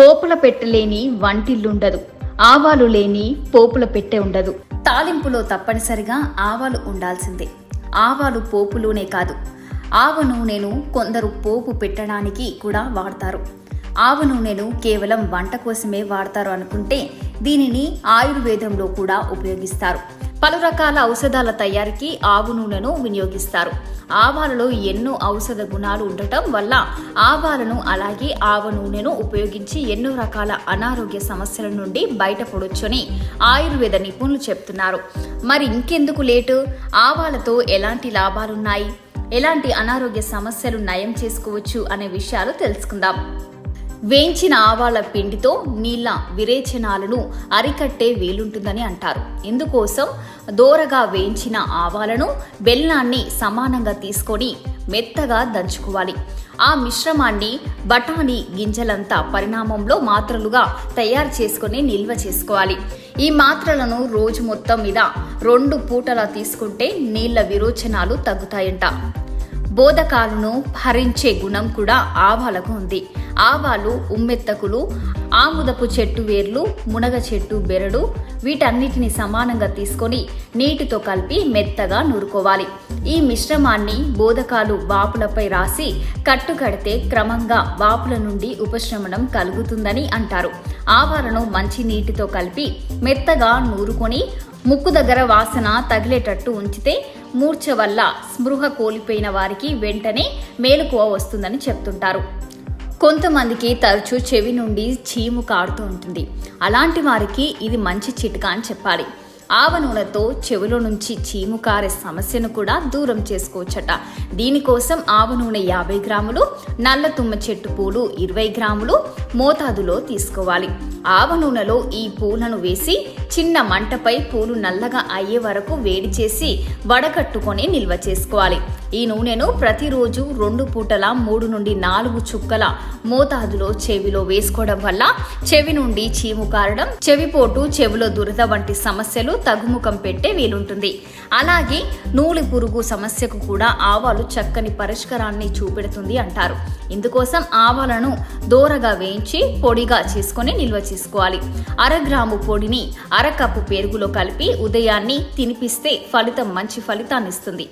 పోపుల పెట్టలేని వంటిల్లుండదు, ఆవాలు లేని పోపుల పెట్టె ఉండదు. తాలింపులో తప్పనిసరిగా ఆవాలు ఉండాల్సిందే. ఆవాలు పోపులోనే కాదు, ఆవ నూనెను కొందరు పోపు పెట్టడానికి కూడా వాడతారు. ఆవ నూనెను కేవలం వంట కోసమే వాడతారు అనుకుంటే దీనిని ఆయుర్వేదంలో కూడా ఉపయోగిస్తారు. పలు రకాల ఔషధాల తయారీకి ఆవు నూనెను వినియోగిస్తారు. ఆవాలలో ఎన్నో ఔషధ గుణాలు ఉండటం వల్ల ఆవాలను అలాగే ఆవ నూనెను ఉపయోగించి ఎన్నో రకాల అనారోగ్య సమస్యల నుండి బయటపడొచ్చని ఆయుర్వేద నిపుణులు చెప్తున్నారు. మరి ఇంకెందుకు లేటు? ఆవాలతో ఎలాంటి లాభాలున్నాయి, ఎలాంటి అనారోగ్య సమస్యలు నయం చేసుకోవచ్చు అనే విషయాలు తెలుసుకుందాం. వేయించిన ఆవాల పిండితో నీళ్ల విరేచనాలను అరికట్టే వీలుంటుందని అంటారు. ఇందుకోసం దోరగా వేయించిన ఆవాలను బెల్లాన్ని సమానంగా తీసుకొని మెత్తగా దంచుకోవాలి. ఆ మిశ్రమాన్ని బఠానీ గింజలంతా పరిణామంలో మాత్రలుగా తయారు చేసుకుని నిల్వ చేసుకోవాలి. ఈ మాత్రలను రోజు మొత్తం మీద 2 పూటలా తీసుకుంటే నీళ్ల విరోచనాలు తగ్గుతాయంట. బోధకాలను హరించే గుణం కూడా ఆవాలకు ఉంది. ఆవాలు, ఉమ్మెత్తకులు, ఆముదపు చెట్టు వేర్లు, మునగ చెట్టు బెరడు వీటన్నిటిని సమానంగా తీసుకొని నీటితో కలిపి మెత్తగా నూరుకోవాలి. ఈ మిశ్రమాన్ని బోధకాలు వాపులపై రాసి కట్టుకడితే క్రమంగా వాపుల నుండి ఉపశమనం కలుగుతుందని అంటారు. ఆవాలను మంచి నీటితో కలిపి మెత్తగా నూరుకొని ముక్కు దగ్గర వాసన తగిలేటట్టు ఉంచితే మూర్ఛ వల్ల స్పృహ కోల్పోయిన వారికి వెంటనే మేలుకువ వస్తుందని చెప్తుంటారు. కొంతమందికి తరచూ చెవి నుండి చీము కారుతూ ఉంటుంది. అలాంటి వారికి ఇది మంచి చిట్కా అని చెప్పాలి. ఆవ నూనెతో చెవిలో నుంచి చీము కారే సమస్యను కూడా దూరం చేసుకోవచ్చట. దీనికోసం ఆవ నూనె 50 గ్రాములు, నల్ల తుమ్మ చెట్టు పూలు 20 గ్రాములు మోతాదులో తీసుకోవాలి. ఆవ నూనెలో ఈ పూలను వేసి చిన్న మంటపై పూలు నల్లగా అయ్యే వరకు వేడి చేసి వడకట్టుకొని నిల్వ చేసుకోవాలి. ఈ నూనెను ప్రతిరోజు 2 పూటల 3 నుండి 4 చుక్కల మోతాదులో చెవిలో వేసుకోవడం వల్ల చెవి నుండి చీము కారడం, చెవిపోటు, చెవిలో దురద వంటి సమస్యలు తగ్గుముఖం పెట్టే వీలుంటుంది. అలాగే నూలి పురుగు సమస్యకు కూడా ఆవాలు చక్కని పరిష్కారాన్ని చూపెడుతుంది అంటారు. ఇందుకోసం ఆవాలను దోరగా వేయించి పొడిగా చేసుకొని నిల్వ చేసుకోవాలి. 1/2 గ్రాము పొడిని 1/2 కప్పు పెరుగులో కలిపి ఉదయాన్ని తినిపిస్తే మంచి ఫలితాన్ని ఇస్తుంది.